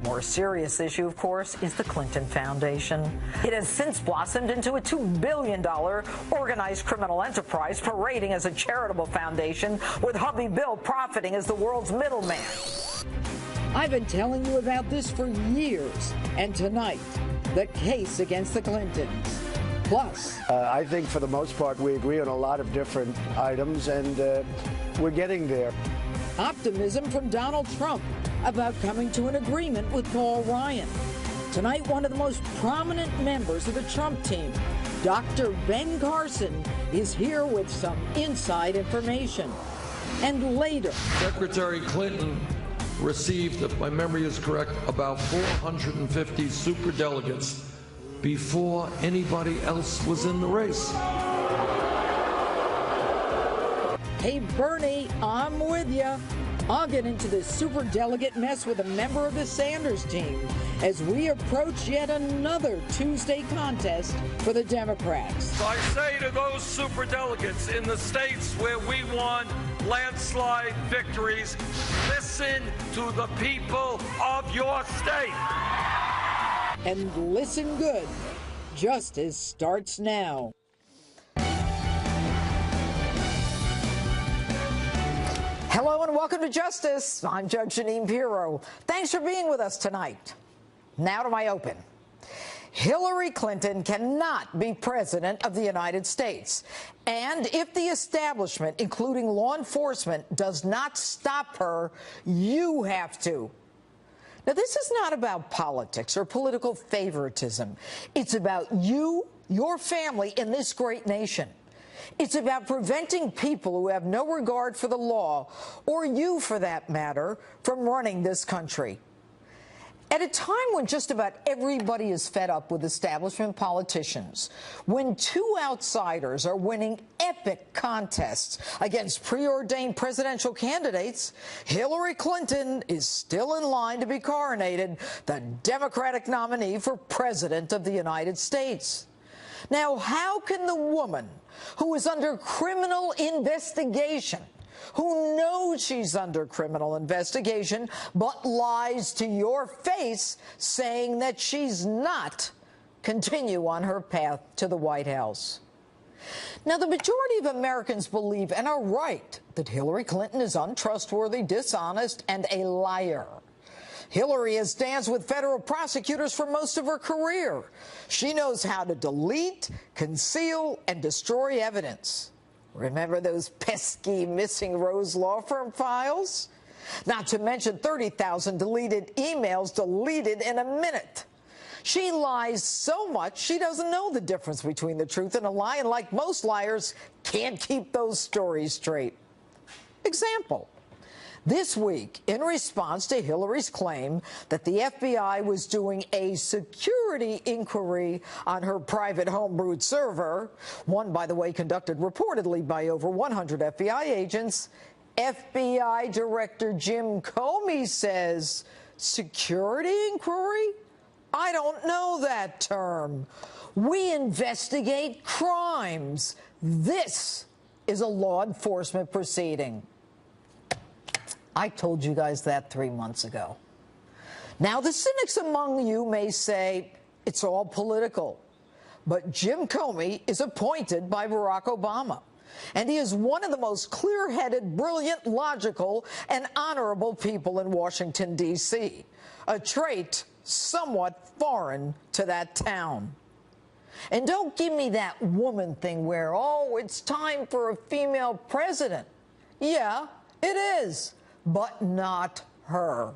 More serious issue, of course, is the Clinton Foundation. It has since blossomed into a $2 billion organized criminal enterprise parading as a charitable foundation, with hubby Bill profiting as the world's middleman. I've been telling you about this for years, and tonight, the case against the Clintons. Plus, I think for the most part we agree on a lot of different items, and we're getting there. optimism from Donald Trump about coming to an agreement with Paul Ryan. Tonight, one of the most prominent members of the Trump team, Dr. Ben Carson, is here with some inside information. And later, Secretary Clinton received, if my memory is correct, about 450 superdelegates before anybody else was in the race. Hey, Bernie, I'm with you. I'll get into this superdelegate mess with a member of the Sanders team as we approach yet another Tuesday contest for the Democrats. I say to those superdelegates in the states where we won landslide victories, listen to the people of your state. And listen good. Justice starts now. Hello and welcome to Justice. I'm Judge Jeanine Pirro. Thanks for being with us tonight. Now to my open. Hillary Clinton cannot be president of the United States. And if the establishment, including law enforcement, does not stop her, you have to. Now, this is not about politics or political favoritism. It's about you, your family, and this great nation. It's about preventing people who have no regard for the law, or you for that matter, from running this country. At a time when just about everybody is fed up with establishment politicians, when two outsiders are winning epic contests against preordained presidential candidates, Hillary Clinton is still in line to be coronated the Democratic nominee for President of the United States. Now, how can the woman who is under criminal investigation, who knows she's under criminal investigation, but lies to your face saying that she's not, continue on her path to the White House? Now, the majority of Americans believe, and are right, that Hillary Clinton is untrustworthy, dishonest, and a liar. Hillary has danced with federal prosecutors for most of her career. She knows how to delete, conceal, and destroy evidence. Remember those pesky Missing Rose law firm files? Not to mention 30,000 deleted emails deleted in a minute. She lies so much she doesn't know the difference between the truth and a lie, and like most liars, can't keep those stories straight. Example. This week, in response to Hillary's claim that the FBI was doing a security inquiry on her private homebrewed server, one, by the way, conducted reportedly by over 100 FBI agents, FBI Director Jim Comey says, security inquiry? I don't know that term. We investigate crimes. This is a law enforcement proceeding. I told you guys that 3 months ago. Now, the cynics among you may say it's all political, but Jim Comey is appointed by Barack Obama, and he is one of the most clear-headed, brilliant, logical, and honorable people in Washington, D.C., a trait somewhat foreign to that town. And don't give me that woman thing where, oh, it's time for a female president. Yeah, it is. But not her.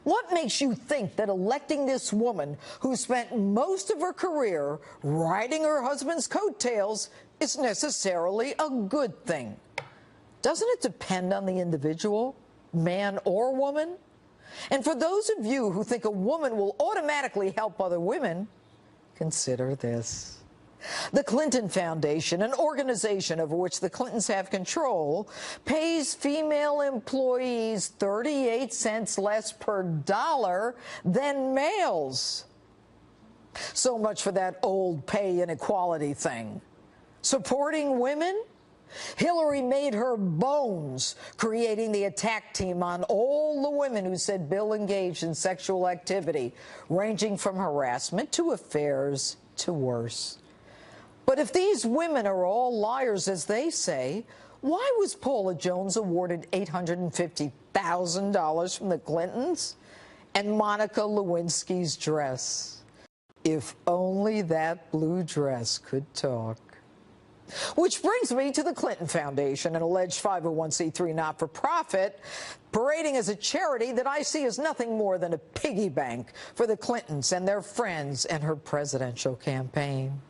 What makes you think that electing this woman who spent most of her career riding her husband's coattails is necessarily a good thing? Doesn't it depend on the individual, man or woman? And for those of you who think a woman will automatically help other women, consider this. The Clinton Foundation, an organization over which the Clintons have control, pays female employees 38 cents less per dollar than males. So much for that old pay inequality thing. Supporting women? Hillary made her bones creating the attack team on all the women who said Bill engaged in sexual activity, ranging from harassment to affairs to worse. But if these women are all liars, as they say, why was Paula Jones awarded $850,000 from the Clintons and Monica Lewinsky's dress? If only that blue dress could talk. Which brings me to the Clinton Foundation, an alleged 501c3 not-for-profit, parading as a charity that I see as nothing more than a piggy bank for the Clintons and their friends and her presidential campaign.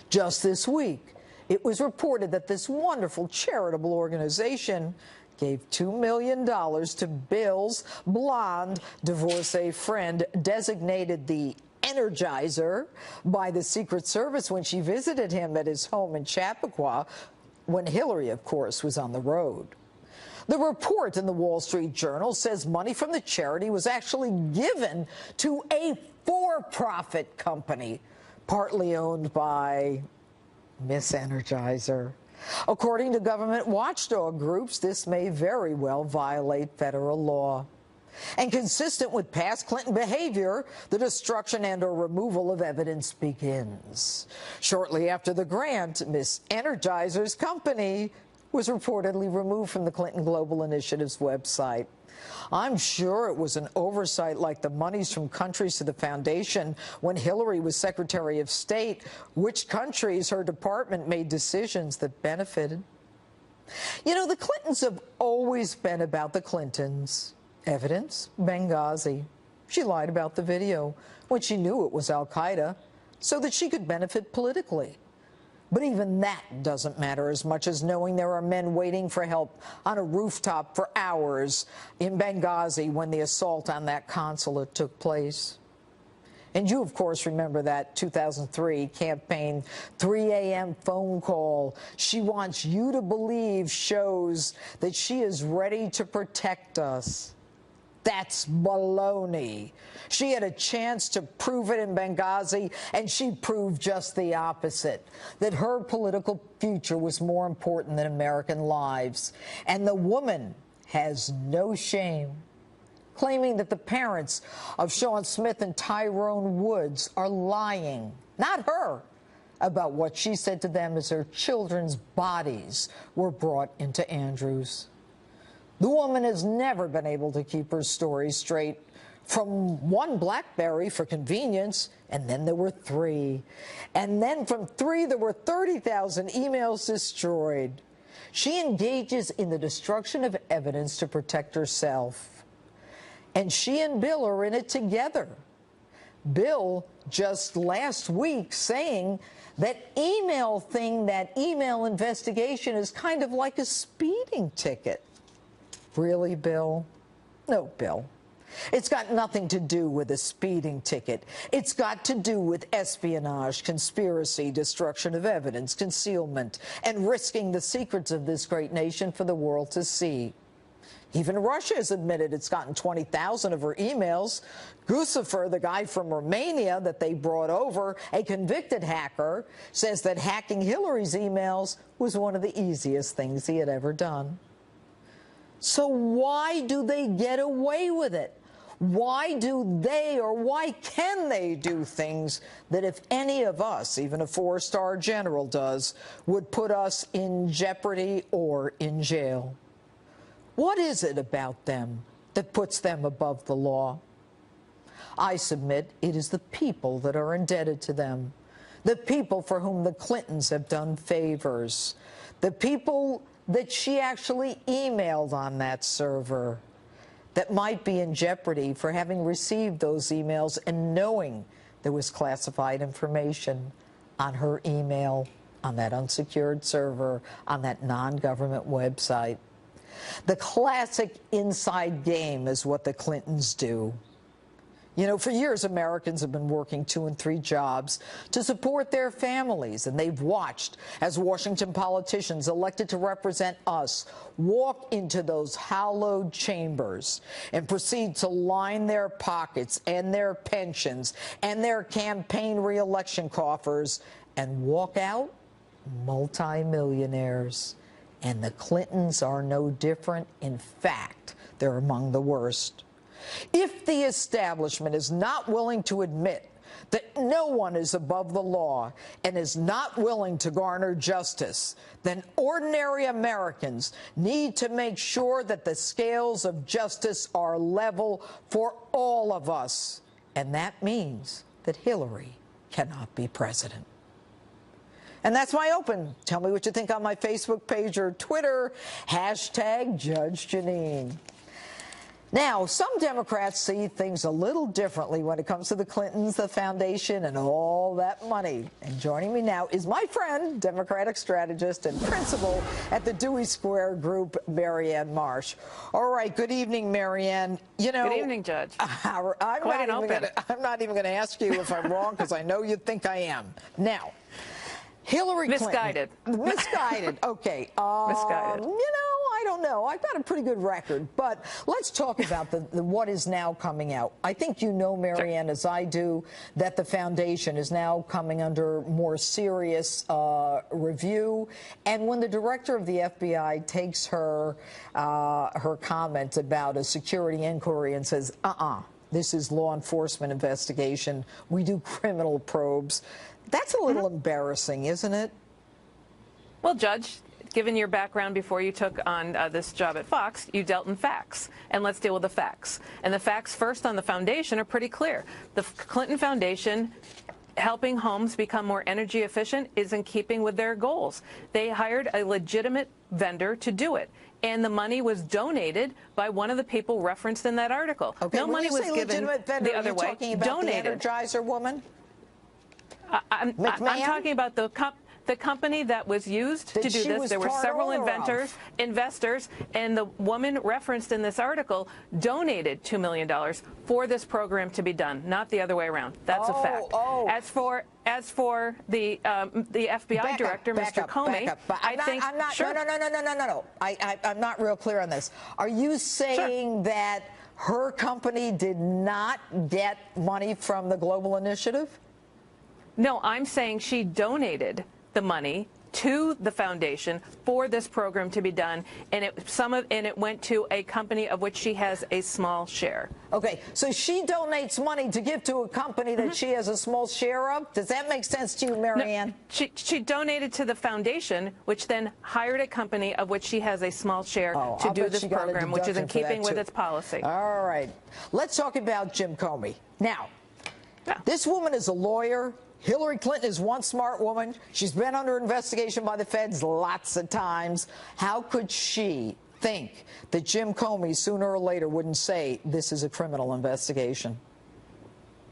Just this week, it was reported that this wonderful charitable organization gave $2 million to Bill's blonde divorcee friend, designated the Energizer by the Secret Service when she visited him at his home in Chappaqua, when Hillary, of course, was on the road. The report in the Wall Street Journal says money from the charity was actually given to a for-profit company, partly owned by Miss Energizer. According to government watchdog groups, this may very well violate federal law. And consistent with past Clinton behavior, the destruction and/or removal of evidence begins. Shortly after the grant, Miss Energizer's company was reportedly removed from the Clinton Global Initiative's website. I'm sure it was an oversight like the monies from countries to the foundation when Hillary was Secretary of State, which countries her department made decisions that benefited. You know, the Clintons have always been about the Clintons. Evidence, Benghazi. She lied about the video when she knew it was al-Qaeda so that she could benefit politically. But even that doesn't matter as much as knowing there are men waiting for help on a rooftop for hours in Benghazi when the assault on that consulate took place. And you, of course, remember that 2003 campaign 3 a.m. phone call. She wants you to believe shows that she is ready to protect us. That's baloney. She had a chance to prove it in Benghazi, and she proved just the opposite, that her political future was more important than American lives. And the woman has no shame, claiming that the parents of Sean Smith and Tyrone Woods are lying, not her, about what she said to them as her children's bodies were brought into Andrews. The woman has never been able to keep her story straight. From one BlackBerry for convenience, and then there were 3. And then from 3, there were 30,000 emails destroyed. She engages in the destruction of evidence to protect herself. And she and Bill are in it together. Bill just last week saying that email investigation is kind of like a speeding ticket. Really, Bill? No, Bill. It's got nothing to do with a speeding ticket. It's got to do with espionage, conspiracy, destruction of evidence, concealment, and risking the secrets of this great nation for the world to see. Even Russia has admitted it's gotten 20,000 of her emails. Gusefer, the guy from Romania that they brought over, a convicted hacker, says that hacking Hillary's emails was one of the easiest things he had ever done. So why do they get away with it? Why do they, or why can they do things that if any of us, even a 4-star general does, would put us in jeopardy or in jail? What is it about them that puts them above the law? I submit it is the people that are indebted to them, the people for whom the Clintons have done favors, the people that she actually emailed on that server that might be in jeopardy for having received those emails and knowing there was classified information on her email, on that unsecured server, on that non-government website. The classic inside game is what the Clintons do. You know, for years, Americans have been working 2 and 3 jobs to support their families, and they've watched as Washington politicians elected to represent us walk into those hallowed chambers and proceed to line their pockets and their pensions and their campaign re-election coffers and walk out multimillionaires. And the Clintons are no different. In fact, they're among the worst. If the establishment is not willing to admit that no one is above the law and is not willing to garner justice, then ordinary Americans need to make sure that the scales of justice are level for all of us. And that means that Hillary cannot be president. And that's my open. Tell me what you think on my Facebook page or Twitter, hashtag Judge Jeanine. Now, some Democrats see things a little differently when it comes to the Clintons, the foundation, and all that money. And joining me now is my friend, Democratic strategist and principal at the Dewey Square Group, Marianne Marsh. All right, good evening, Marianne. You know, good evening, Judge. I'm not even going to ask you if I'm wrong, because I know you think I am. Now, Hillary Clinton. Misguided. Okay. Misguided. You know, I don't know. I've got a pretty good record, but let's talk about the what is now coming out. I think you know, Marianne, as I do, that the foundation is now coming under more serious review. And when the director of the FBI takes her comment about a security inquiry and says, this is law enforcement investigation, we do criminal probes, that's a little embarrassing, isn't it? Well, Judge, given your background before you took on this job at Fox, you dealt in facts. And let's deal with the facts. And the facts first on the foundation are pretty clear. The Clinton Foundation helping homes become more energy efficient is in keeping with their goals. They hired a legitimate vendor to do it. And the money was donated by one of the people referenced in that article. Okay, no money was given the other way. Talking about donated. The Energizer woman? I'm talking about the company that was used to do this. There were several investors, and the woman referenced in this article donated $2 million for this program to be done, not the other way around. That's a fact. As for the FBI director, Mr. Comey, I'm not real clear on this. Are you saying that her company did not get money from the Global Initiative? No, I'm saying she donated the money to the foundation for this program to be done, and it went to a company of which she has a small share. Okay, so she donates money to give to a company that she has a small share of? Does that make sense to you, Marianne? No, she donated to the foundation, which then hired a company of which she has a small share to do this program, which is in keeping with its policy. All right. Let's talk about Jim Comey. Now, this woman is a lawyer. Hillary Clinton is one smart woman. She's been under investigation by the feds lots of times. How could she think that Jim Comey sooner or later wouldn't say this is a criminal investigation?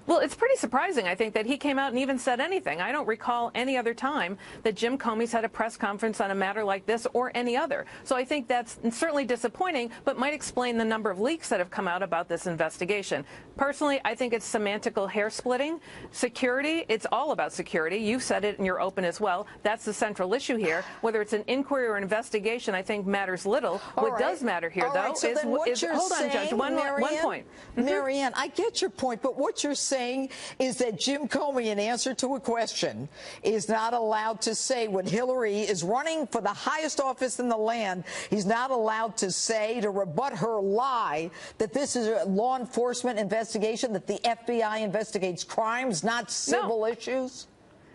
Well, it's pretty surprising, I think, that he came out and even said anything. I don't recall any other time that Jim Comey's had a press conference on a matter like this or any other. So I think that's certainly disappointing, but might explain the number of leaks that have come out about this investigation. Personally, I think it's semantical hair splitting. Security, it's all about security. You said it in your open as well. That's the central issue here. Whether it's an inquiry or investigation, I think matters little. What does matter here, though, is hold on, Judge, one point. Marianne, I get your point, but what you're saying is that Jim Comey, in answer to a question, is not allowed to say when Hillary is running for the highest office in the land, he's not allowed to say, to rebut her lie, that this is a law enforcement investigation, that the FBI investigates crimes, not civil issues?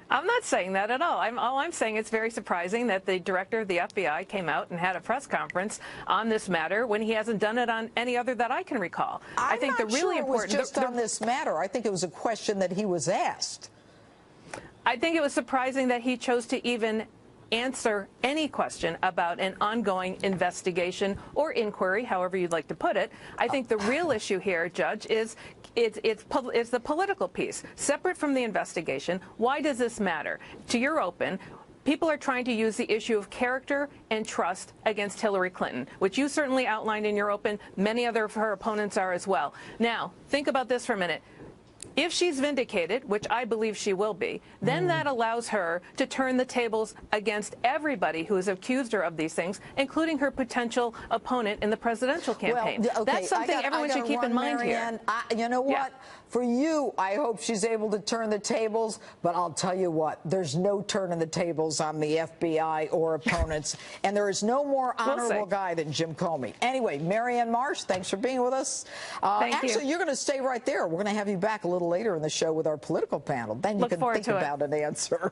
I'm not saying that at all. All I'm saying it's very surprising that the director of the FBI came out and had a press conference on this matter when he hasn't done it on any other that I can recall. I think the really important it was just on this matter. I think it was a question that he was asked. I think it was surprising that he chose to even answer any question about an ongoing investigation or inquiry, however you'd like to put it. I think the real issue here, Judge, is it's the political piece. Separate from the investigation, why does this matter? To your open, people are trying to use the issue of character and trust against Hillary Clinton, which you certainly outlined in your open. Many other of her opponents are as well. Now, think about this for a minute. If she's vindicated, which I believe she will be, then that allows her to turn the tables against everybody who has accused her of these things, including her potential opponent in the presidential campaign. Well, okay, that's something everyone should keep in mind Marianne, here. You know what? Yeah. For you, I hope she's able to turn the tables, but I'll tell you what, there's no turning the tables on the FBI or opponents, and there is no more honorable guy than Jim Comey. Anyway, Marianne Marsh, thanks for being with us. Actually, you're going to stay right there. We're going to have you back a little later in the show with our political panel. Then you can think about an answer.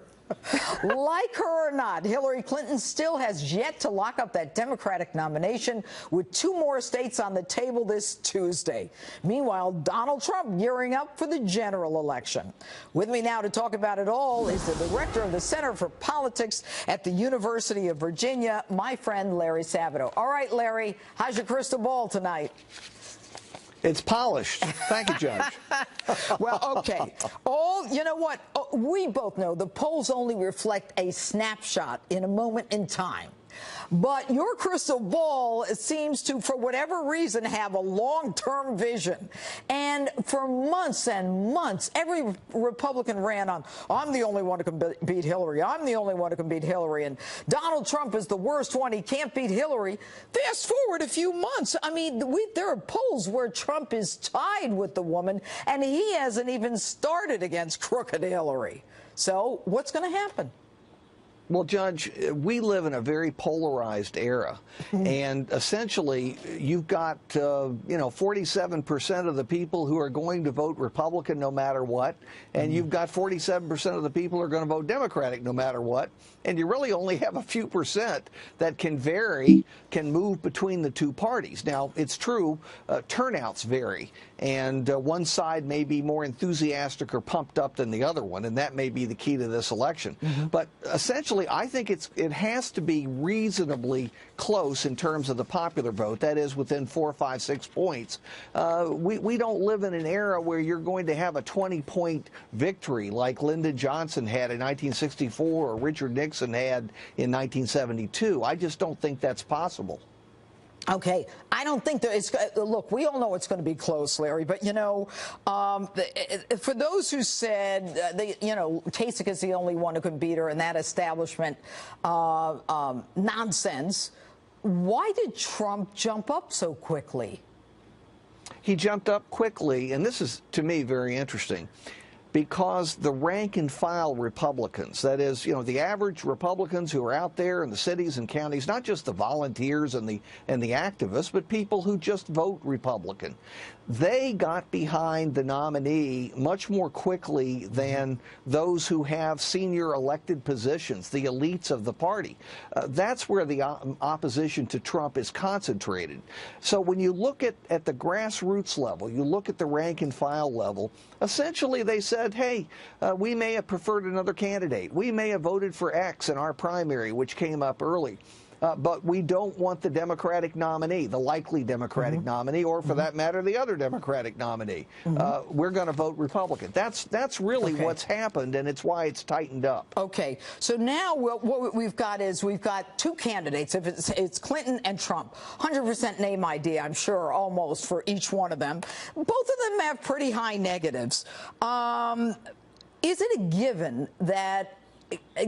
Like her or not, Hillary Clinton still has yet to lock up that Democratic nomination, with 2 more states on the table this Tuesday. Meanwhile, Donald Trump gearing up for the general election. With me now to talk about it all is the director of the Center for Politics at the University of Virginia, my friend Larry Sabato. All right, Larry, how's your crystal ball tonight? It's polished. Thank you, Judge. Well, okay. You know what? We both know the polls only reflect a snapshot in a moment in time. But your crystal ball seems to, for whatever reason, have a long-term vision. And for months and months, every Republican ran on, I'm the only one who can beat Hillary. I'm the only one who can beat Hillary. And Donald Trump is the worst one. He can't beat Hillary. Fast forward a few months. I mean, there are polls where Trump is tied with the woman, and he hasn't even started against crooked Hillary. So what's going to happen? Well, Judge, we live in a very polarized era, and essentially you've got, 47% of the people who are going to vote Republican no matter what, and you've got 47% of the people who are going to vote Democratic no matter what, and you really only have a few percent that can vary, can move between the two parties. Now, it's true, turnouts vary, and one side may be more enthusiastic or pumped up than the other one, and that may be the key to this election. But essentially, I think it has to be reasonably close in terms of the popular vote, that is within 4, 5, 6 points. We don't live in an era where you're going to have a 20-point victory like Lyndon Johnson had in 1964 or Richard Nixon had in 1972. I just don't think that's possible. Okay, I don't think that it's, look, we all know it's going to be close, Larry, but, for those who said, Kasich is the only one who can beat her and that establishment nonsense, why did Trump jump up so quickly? He jumped up quickly, and this is, to me, very interesting, because the rank-and-file Republicans, that is, the average Republicans who are out there in the cities and counties, not just the volunteers and the activists, but people who just vote Republican, they got behind the nominee much more quickly than those who have senior elected positions, the elites of the party. That's where the opposition to Trump is concentrated. So when you look at the grassroots level, you look at the rank-and-file level, essentially they said, hey, we may have preferred another candidate. We may have voted for X in our primary, which came up early. But we don't want the Democratic nominee, the likely Democratic nominee, or for that matter, the other Democratic nominee. We're going to vote Republican. That's really what's happened, and it's why it's tightened up. Okay. So now what we've got is we've got 2 candidates. If it's Clinton and Trump, 100% name ID, I'm sure, almost for each one of them. Both of them have pretty high negatives. Is it a given that,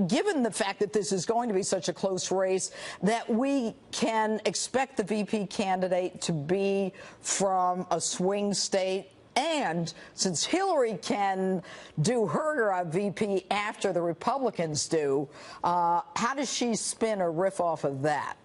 given the fact that this is going to be such a close race, that we can expect the VP candidate to be from a swing state? And since Hillary can do her VP after the Republicans do, how does she spin or riff off of that?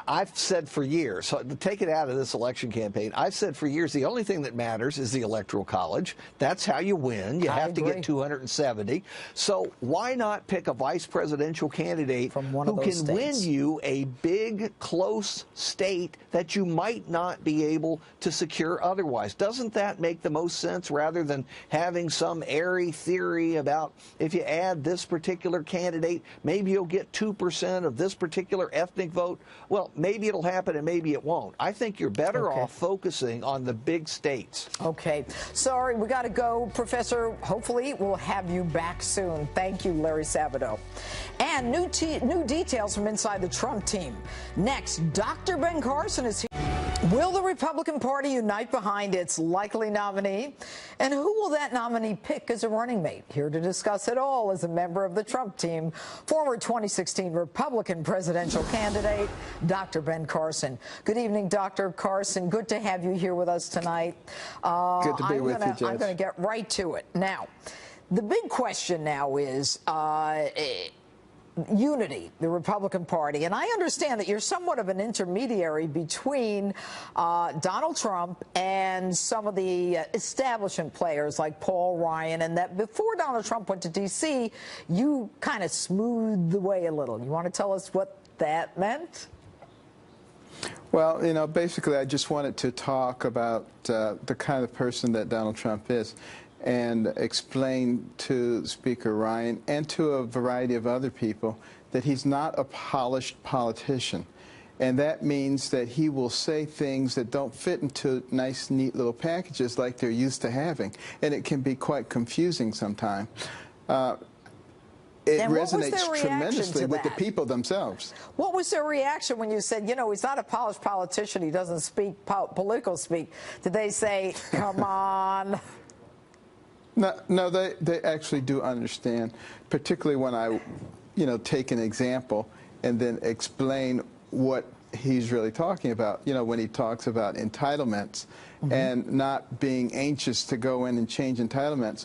I've said for years, so to take it out of this election campaign, I've said for years the only thing that matters is the Electoral College. That's how you win. You have to get 270. So why not pick a vice presidential candidate who can win you a big, close state that you might not be able to secure otherwise? Doesn't that make the most sense, rather than having some airy theory about if you add this particular candidate, maybe you'll get 2% of this particular ethnic vote? Well, maybe it'll happen and maybe it won't. I think you're better off focusing on the big states. Okay. Sorry, we got to go. Professor, hopefully we'll have you back soon. Thank you, Larry Sabato. And new details from inside the Trump team. Next, Dr. Ben Carson is here. Will the Republican Party unite behind its likely nominee? And who will that nominee pick as a running mate? Here to discuss it all is a member of the Trump team, former 2016 Republican presidential candidate, Dr. Ben Carson. Good evening, Dr. Carson. Good to have you here with us tonight. Good to be with you, Judge. I'm going to get right to it. Now, the big question now is unity, the Republican Party. And I understand that you're somewhat of an intermediary between Donald Trump and some of the establishment players like Paul Ryan, and that before Donald Trump went to D.C., you kind of smoothed the way a little. You want to tell us what that meant? Well, you know, basically I just wanted to talk about the kind of person that Donald Trump is, and explain to Speaker Ryan and to a variety of other people that he's not a polished politician. And that means that he will say things that don't fit into nice, neat little packages like they're used to having. And it can be quite confusing sometimes. It resonates tremendously with the people themselves. What was their reaction when you said, you know, he's not a polished politician, he doesn't speak political speak? Did they say, come on? No, they actually do understand, particularly when I, you know, take an example and then explain what he's really talking about. You know, when he talks about entitlements and not being anxious to go in and change entitlements.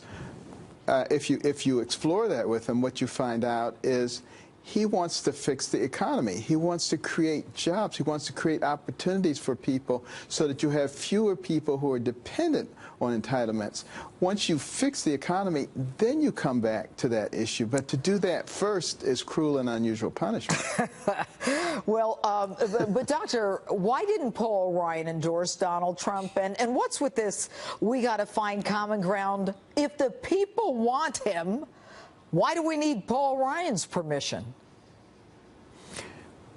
If you explore that with him, what you find out is he wants to fix the economy. He wants to create jobs. He wants to create opportunities for people so that you have fewer people who are dependent on entitlements. Once you fix the economy, then you come back to that issue. But to do that first is cruel and unusual punishment. Well, but Doctor, why didn't Paul Ryan endorse Donald Trump? And what's with this, we got to find common ground? If the people want him, why do we need Paul Ryan's permission?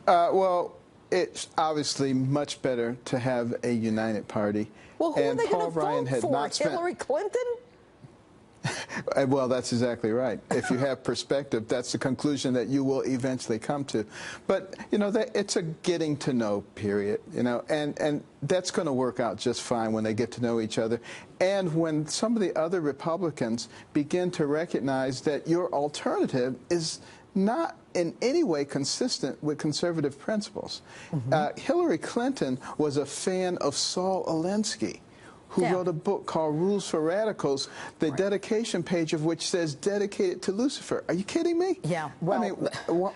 Well, it's obviously much better to have a united party. Well, who are they going to vote for? Not spent... Hillary Clinton? Well, that's exactly right. If you have perspective, that's the conclusion that you will eventually come to. But, you know, it's a getting to know period, you know, and that's going to work out just fine when they get to know each other. And when some of the other Republicans begin to recognize that your alternative is not in any way consistent with conservative principles. Hillary Clinton was a fan of Saul Alinsky, who wrote a book called Rules for Radicals, the dedication page of which says dedicated to Lucifer. Are you kidding me? Yeah. Well, I mean,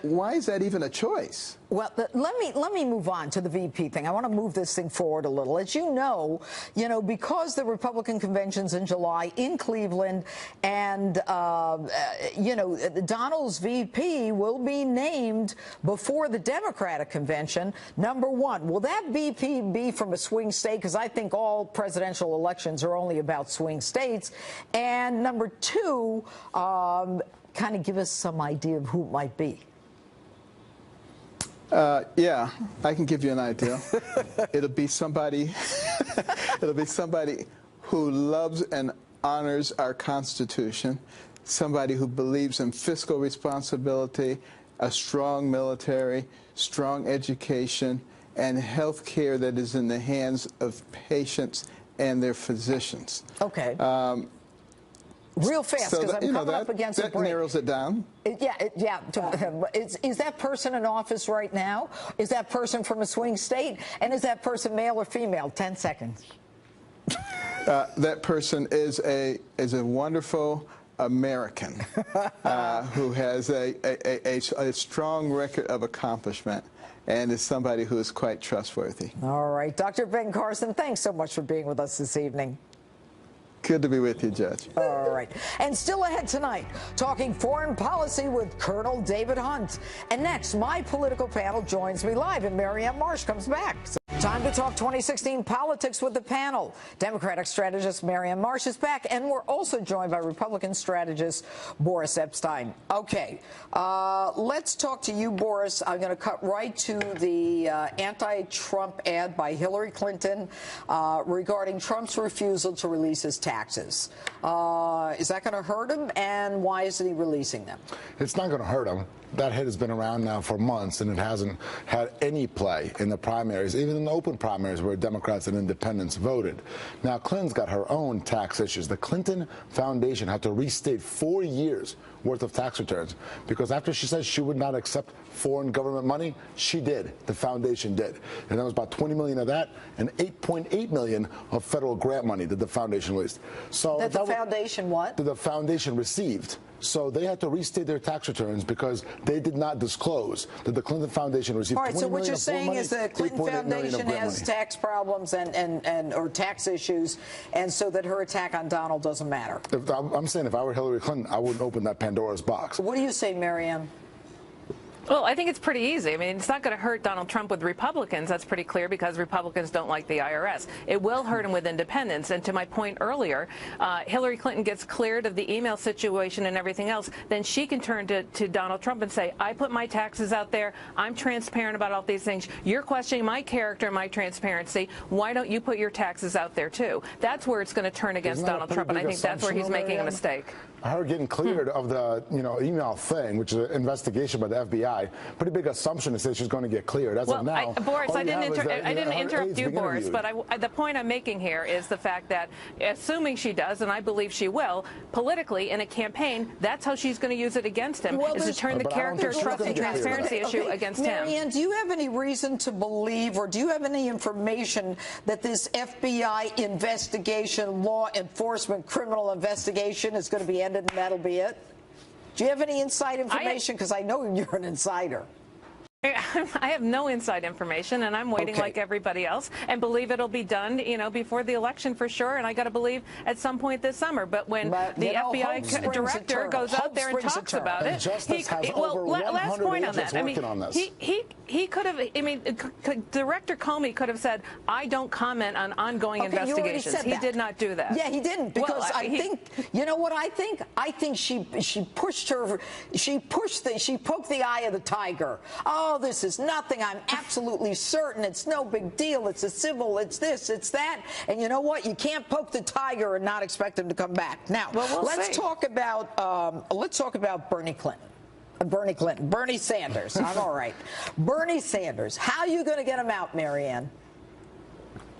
why is that even a choice? Well, let me move on to the VP thing. I want to move this thing forward a little. As you know, because the Republican convention's in July in Cleveland, and Donald's VP will be named before the Democratic convention. Number one, will that VP be from a swing state? Because I think all presidential elections are only about swing states. And number two, kind of give us some idea of who it might be. Yeah, I can give you an idea. It'll be somebody who loves and honors our Constitution, somebody who believes in fiscal responsibility, a strong military, strong education, and health care that is in the hands of patients and their physicians. Okay. Real fast, because I'm coming up against a break. That narrows it down. Yeah. Is that person in office right now? Is that person from a swing state? And is that person male or female? 10 seconds. That person is a wonderful American who has a strong record of accomplishment and is somebody who is quite trustworthy. All right. Dr. Ben Carson, thanks so much for being with us this evening. Good to be with you, Judge. All right. And still ahead tonight, talking foreign policy with Colonel David Hunt. And next, my political panel joins me live, and Marianne Marsh comes back. Time to talk 2016 politics with the panel. Democratic strategist Marianne Marsh is back, and we're also joined by Republican strategist Boris Epshteyn. Okay, let's talk to you, Boris. I'm going to cut right to the anti-Trump ad by Hillary Clinton regarding Trump's refusal to release his taxes. Is that going to hurt him? And why isn't he releasing them? It's not going to hurt him. That hit has been around now for months, and it hasn't had any play in the primaries, even in the open primaries where Democrats and independents voted. Now, Clinton's got her own tax issues. The Clinton Foundation had to restate 4 years worth of tax returns because after she said she would not accept foreign government money, she did. The foundation did. And that was about $20 million of that and $8.8 million of federal grant money that the foundation released. So that the foundation what? That the foundation received. So they had to restate their tax returns because they did not disclose that the Clinton Foundation received. All right, so what you're saying is the Clinton Foundation has tax problems or tax issues, and so that her attack on Donald doesn't matter. I'm saying if I were Hillary Clinton, I wouldn't open that Pandora's box. What do you say, Marianne? Well, I think it's pretty easy. I mean, it's not going to hurt Donald Trump with Republicans. That's pretty clear because Republicans don't like the IRS. It will hurt him with independents. And to my point earlier, Hillary Clinton gets cleared of the email situation and everything else, then she can turn to Donald Trump and say, I put my taxes out there. I'm transparent about all these things. You're questioning my character and my transparency. Why don't you put your taxes out there, too? That's where it's going to turn against Donald Trump, and I think that's where he's making a mistake. Her getting cleared of the email thing, which is an investigation by the FBI, pretty big assumption to say she's going to get cleared. As of now, Boris, I didn't interrupt you, Boris, but the point I'm making here is the fact that, assuming she does, and I believe she will, politically in a campaign, that's how she's going to use it against him, is to turn the character, trust, and transparency issue against him. Marianne, do you have any reason to believe, or do you have any information that this FBI investigation, law enforcement, criminal investigation is going to be ended and that'll be it? Do you have any inside information? Because I know you're an insider. I have no inside information, and I'm waiting like everybody else, and believe it'll be done, before the election for sure. And I got to believe at some point this summer. But when the FBI director goes out there and talks about it, last point on that. I mean, he could have. I mean, Director Comey could have said, "I don't comment on ongoing investigations." He did not do that. Yeah, he didn't because I think you know what I think. I think she pushed her. She poked the eye of the tiger. Oh, this is nothing. I'm absolutely certain it's no big deal. It's a civil. It's this. It's that. And you know what? You can't poke the tiger and not expect him to come back. Now, let's talk about Bernie Clinton. Bernie Sanders. I'm all right. Bernie Sanders. How are you going to get him out, Marianne?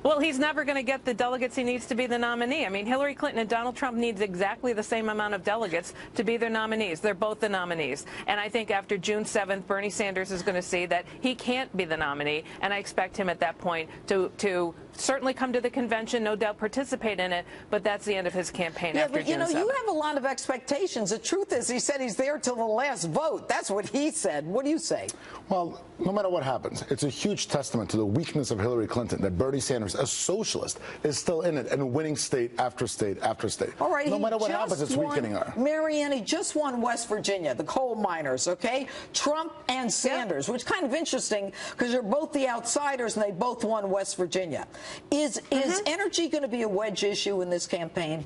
Well, he's never going to get the delegates he needs to be the nominee. I mean, Hillary Clinton and Donald Trump needs exactly the same amount of delegates to be their nominees. They're both the nominees. And I think after June 7th, Bernie Sanders is going to see that he can't be the nominee. And I expect him at that point to certainly come to the convention, no doubt participate in it, but that's the end of his campaign after June 7th. You have a lot of expectations. The truth is, he said he's there till the last vote. That's what he said. What do you say? Well, no matter what happens, it's a huge testament to the weakness of Hillary Clinton that Bernie Sanders, a socialist, is still in it and winning state after state after state. All right, no matter what happens, it's weakening her. Marianne, he just won West Virginia, the coal miners, okay? Trump and Sanders, which is kind of interesting because they're both the outsiders and they both won West Virginia. Is energy going to be a wedge issue in this campaign?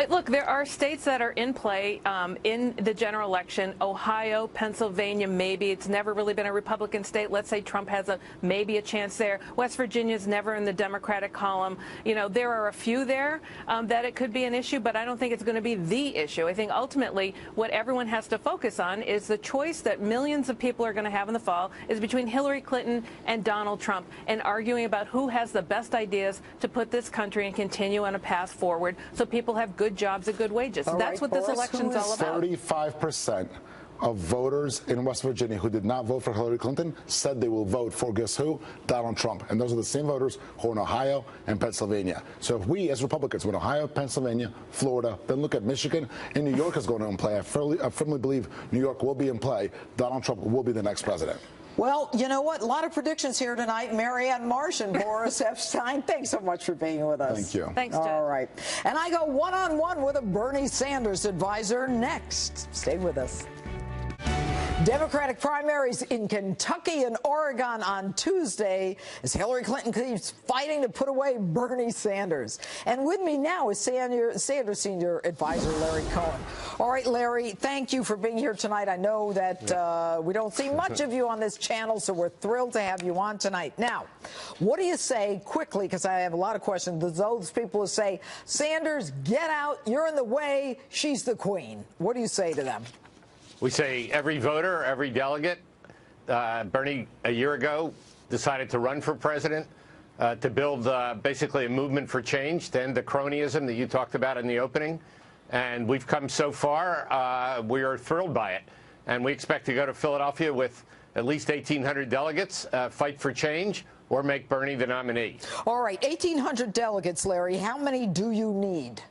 Look, there are states that are in play in the general election. Ohio, Pennsylvania, maybe. It's never really been a Republican state. Let's say Trump has maybe a chance there. West Virginia's never in the Democratic column. There are a few there that it could be an issue, but I don't think it's going to be the issue. I think ultimately what everyone has to focus on is the choice that millions of people are going to have in the fall is between Hillary Clinton and Donald Trump, and arguing about who has the best ideas to put this country and continue on a path forward so people have good jobs and good wages. That's what this election's all about. 35% of voters in West Virginia who did not vote for Hillary Clinton said they will vote for, guess who? Donald Trump. And those are the same voters who are in Ohio and Pennsylvania. So if we, as Republicans, win Ohio, Pennsylvania, Florida, then look at Michigan, and New York is going to in play. I firmly believe New York will be in play. Donald Trump will be the next president. Well, you know what? A lot of predictions here tonight. Marianne Marsh and Boris Epshteyn, thanks so much for being with us. Thank you. Thanks, Jen. All right. And I go one-on-one with a Bernie Sanders advisor next. Stay with us. Democratic primaries in Kentucky and Oregon on Tuesday as Hillary Clinton keeps fighting to put away Bernie Sanders. And with me now is Sanders Senior Advisor Larry Cohen. All right, Larry, thank you for being here tonight. I know that we don't see much of you on this channel, so we're thrilled to have you on tonight. Now, what do you say quickly, because I have a lot of questions, those people who say, Sanders, get out, you're in the way, she's the queen. What do you say to them? We say every voter, every delegate. Bernie, a year ago, decided to run for president to build basically a movement for change, to end the cronyism that you talked about in the opening. And we've come so far. We are thrilled by it. And we expect to go to Philadelphia with at least 1,800 delegates, fight for change, or make Bernie the nominee. All right, 1,800 delegates, Larry. How many do you need?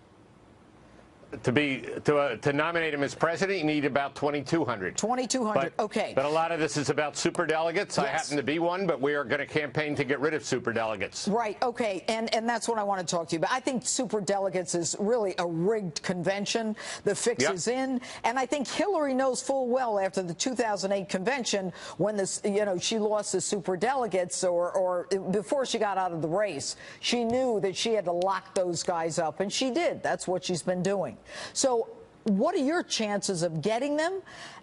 To nominate him as president, you need about 2,200. 2,200, okay. But a lot of this is about superdelegates. Yes. I happen to be one, but we are going to campaign to get rid of superdelegates. Right, okay, and that's what I want to talk to you about. I think superdelegates is really a rigged convention. The fix is in, and I think Hillary knows full well after the 2008 convention when this, she lost the superdelegates, or before she got out of the race, she knew that she had to lock those guys up, and she did. That's what she's been doing. So what are your chances of getting them?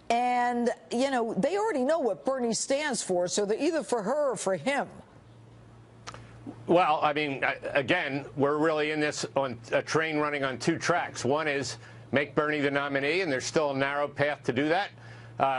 And, they already know what Bernie stands for, so they're either for her or for him. Well, I mean, again, we're really in this on a train running on two tracks. One is make Bernie the nominee, and there's still a narrow path to do that.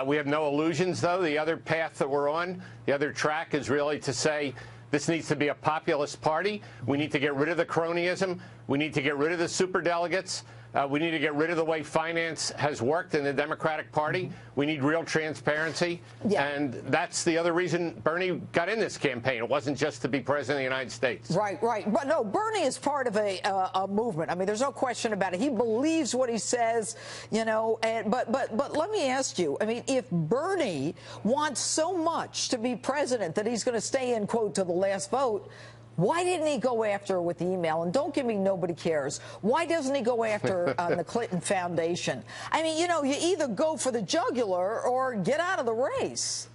We have no illusions, though. The other path that we're on, the other track, is really to say this needs to be a populist party. We need to get rid of the cronyism. We need to get rid of the superdelegates. We need to get rid of the way finance has worked in the Democratic Party. We need real transparency. Yeah. And that's the other reason Bernie got in this campaign. It wasn't just to be president of the United States. Right, right. But no, Bernie is part of a movement. I mean, there's no question about it. He believes what he says, but let me ask you, I mean, if Bernie wants so much to be president that he's going to stay in, quote, to the last vote, why didn't he go after her with the email? And don't give me nobody cares. Why doesn't he go after the Clinton Foundation? I mean, you either go for the jugular or get out of the race.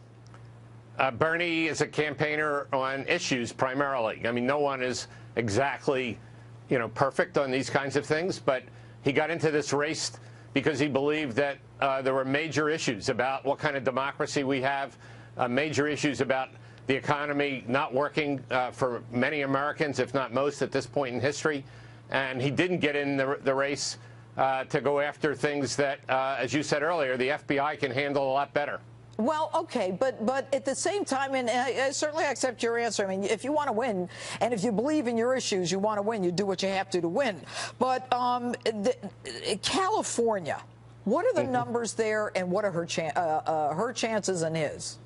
Bernie is a campaigner on issues primarily. I mean, no one is exactly, perfect on these kinds of things, but he got into this race because he believed that there were major issues about what kind of democracy we have, major issues about the economy not working for many Americans, if not most, at this point in history. And he didn't get in the race to go after things that, as you said earlier, the FBI can handle a lot better. Well, okay, but at the same time, and I certainly accept your answer. I mean, if you want to win, and if you believe in your issues, you want to win, you do what you have to win. But California, what are the numbers there, and what are her chances and his?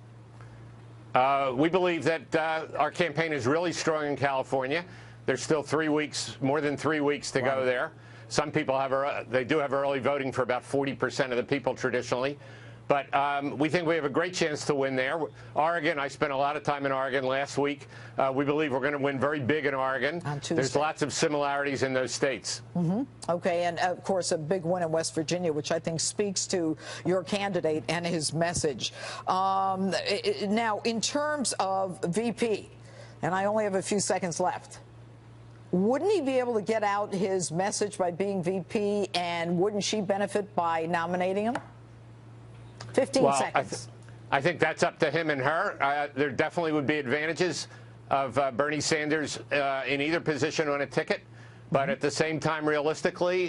We believe that our campaign is really strong in California. There's still 3 weeks, more than 3 weeks to go there. Some people they do have early voting for about 40% of the people traditionally. But we think we have a great chance to win there. Oregon, I spent a lot of time in Oregon last week. We believe we're going to win very big in Oregon. On Tuesday. There's lots of similarities in those states. Okay, and of course a big win in West Virginia, which I think speaks to your candidate and his message. Now, in terms of VP, and I only have a few seconds left, wouldn't he be able to get out his message by being VP, and wouldn't she benefit by nominating him? 15 seconds. I think that's up to him and her. There definitely would be advantages of Bernie Sanders in either position on a ticket. But at the same time, realistically,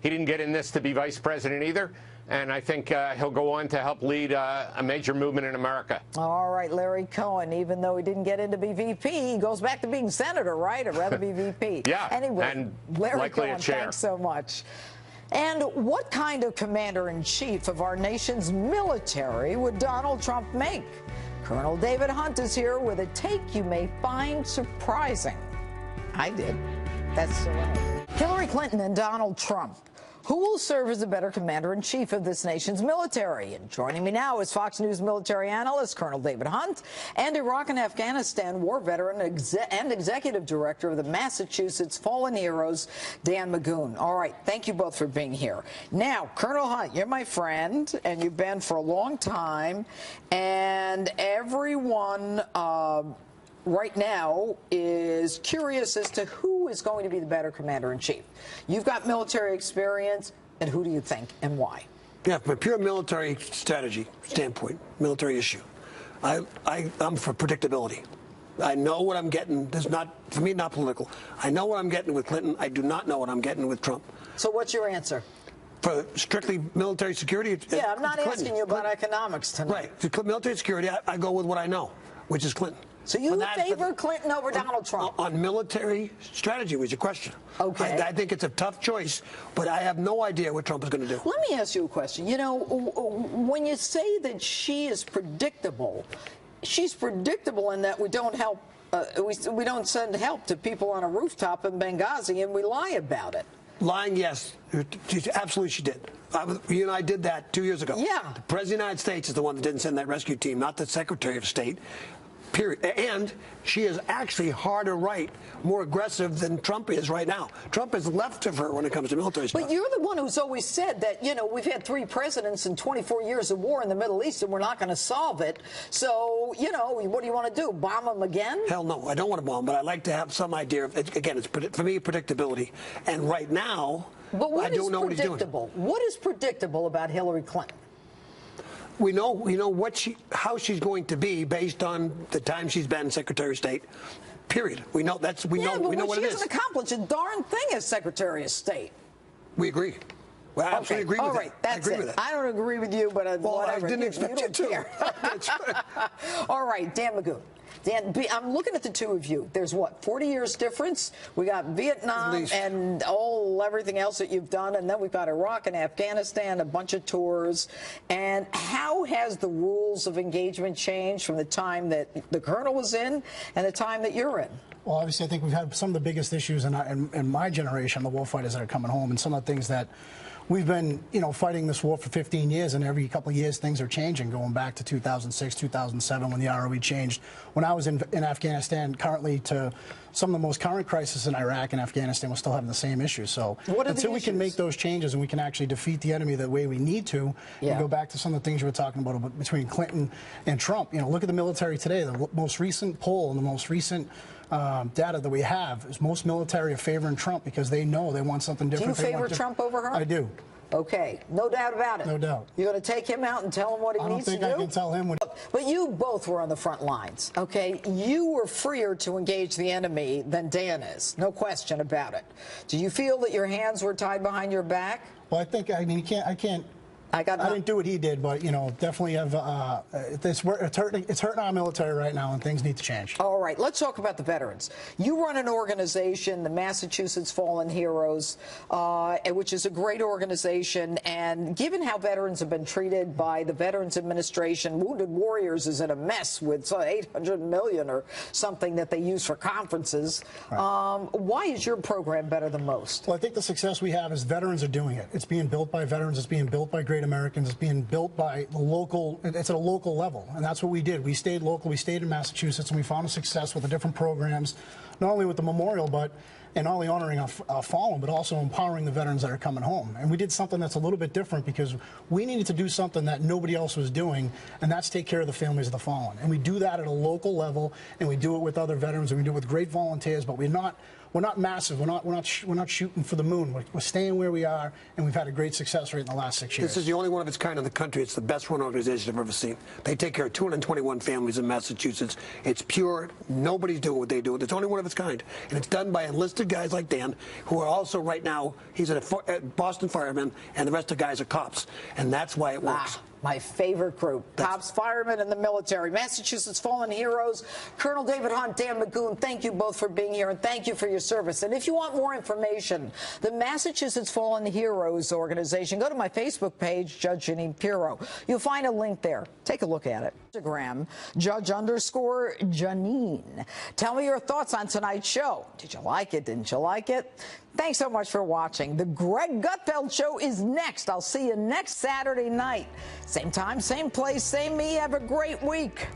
he didn't get in this to be vice president either. And I think he'll go on to help lead a major movement in America. All right, Larry Cohen, even though he didn't get in to be VP, he goes back to being senator, right? Or rather be VP. Yeah, anyway, and Larry likely Cohen, a chair. thanks so much. And what kind of commander-in-chief of our nation's military would Donald Trump make? Colonel David Hunt is here with a take you may find surprising. I did. That's so right. Hillary Clinton and Donald Trump Who will serve as the better commander-in-chief of this nation's military? And joining me now is Fox News military analyst Colonel David Hunt and Iraq and Afghanistan war veteran and executive director of the Massachusetts Fallen Heroes, Dan Magoon. All right, thank you both for being here. Now, Colonel Hunt, you're my friend, and you've been for a long time, and everyone right now is curious as to who is going to be the better commander-in-chief. You've got military experience, and who do you think and why? Yeah, from a pure military strategy standpoint, military issue, I'm for predictability. I know what I'm getting. There's not, for me, not political. I know what I'm getting with Clinton. I do not know what I'm getting with Trump. So what's your answer? For strictly military security? Yeah, I'm not Clinton. asking you about economics tonight. Right. For military security, I go with what I know, which is Clinton. So you favor Clinton over Donald Trump? On military strategy was your question. Okay. I think it's a tough choice, but I have no idea what Trump is going to do. Let me ask you a question. You know, when you say that she is predictable, she's predictable in that we don't help, we don't send help to people on a rooftop in Benghazi and we lie about it. Lying, yes. Absolutely she did. You and I did that 2 years ago. Yeah. The President of the United States is the one that didn't send that rescue team, not the Secretary of State. Period. And she is actually harder right, more aggressive than Trump is right now. Trump is left of her when it comes to military stuff. But you're the one who's always said that, you know, we've had 3 presidents and 24 years of war in the Middle East and we're not going to solve it. So, you know, what do you want to do? Bomb them again? Hell no, I don't want to bomb, but I like to have some idea of, again, it's for me, predictability. And right now, I don't know what he's doing. What is predictable about Hillary Clinton? We know how she's going to be based on the time she's been Secretary of State. Period. We know what it is. She hasn't accomplished a darn thing as Secretary of State. We agree. Well, I absolutely agree with that. All right, that's it. I don't agree with you, but whatever. I didn't expect you to. All right, Dan Magoon. Dan, I'm looking at the two of you. There's what, 40 years difference? We got Vietnam and everything else that you've done, and then we've got Iraq and Afghanistan, a bunch of tours. And how has the rules of engagement changed from the time that the colonel was in and the time that you're in? Well, obviously, I think we've had some of the biggest issues in my generation, the warfighters that are coming home, and some of the things that we've been, you know, fighting this war for 15 years, and every couple of years things are changing, going back to 2006, 2007 when the ROE changed. When I was in Afghanistan, currently to some of the most current crises in Iraq and Afghanistan, we're still having the same issues. So until we can make those changes and we can actually defeat the enemy the way we need to, and go back to some of the things you were talking about between Clinton and Trump. You know, look at the military today. The most recent poll and the most recent data that we have is most military are favoring Trump because they know they want something different. Do you favor Trump over her? I do. Okay, no doubt about it. No doubt. You're going to take him out and tell him what he needs to do? I don't think I can tell him what. But you both were on the front lines, okay? You were freer to engage the enemy than Dan is, no question about it. Do you feel that your hands were tied behind your back? Well, I mean, I can't. I didn't do what he did, but, you know, definitely have, it's hurting our military right now, and things need to change. All right, let's talk about the veterans. You run an organization, the Massachusetts Fallen Heroes, which is a great organization, and given how veterans have been treated by the Veterans Administration, Wounded Warriors is in a mess with $800 million or something that they use for conferences. Right. Why is your program better than most? Well, I think the success we have is veterans are doing it. It's being built by veterans. It's being built by great Americans. Is being built by the local, it's at a local level, and that's what we did. We stayed local, we stayed in Massachusetts, and we found a success with the different programs, not only with the memorial, but and not only honoring our fallen, but also empowering the veterans that are coming home. And we did something that's a little bit different because we needed to do something that nobody else was doing, and that's take care of the families of the fallen. And we do that at a local level, and we do it with other veterans, and we do it with great volunteers, but we're not massive. We're not shooting for the moon. We're staying where we are, and we've had a great success rate in the last 6 years. This is the only one of its kind in the country. It's the best run organization I've ever seen. They take care of 221 families in Massachusetts. It's pure. Nobody's doing what they do. It's only one of its kind, and it's done by enlisted guys like Dan, who are also right now. He's a Boston fireman, and the rest of the guys are cops, and that's why it works. My favorite group, cops, firemen, and the military. Massachusetts Fallen Heroes, Colonel David Hunt, Dan McGoon, thank you both for being here, and thank you for your service. And if you want more information, the Massachusetts Fallen Heroes organization, go to my Facebook page, Judge Jeanine Pirro. You'll find a link there. Take a look at it. Instagram, Judge_Jeanine. Tell me your thoughts on tonight's show. Did you like it? Didn't you like it? Thanks so much for watching. The Greg Gutfeld Show is next. I'll see you next Saturday night. Same time, same place, same me. Have a great week.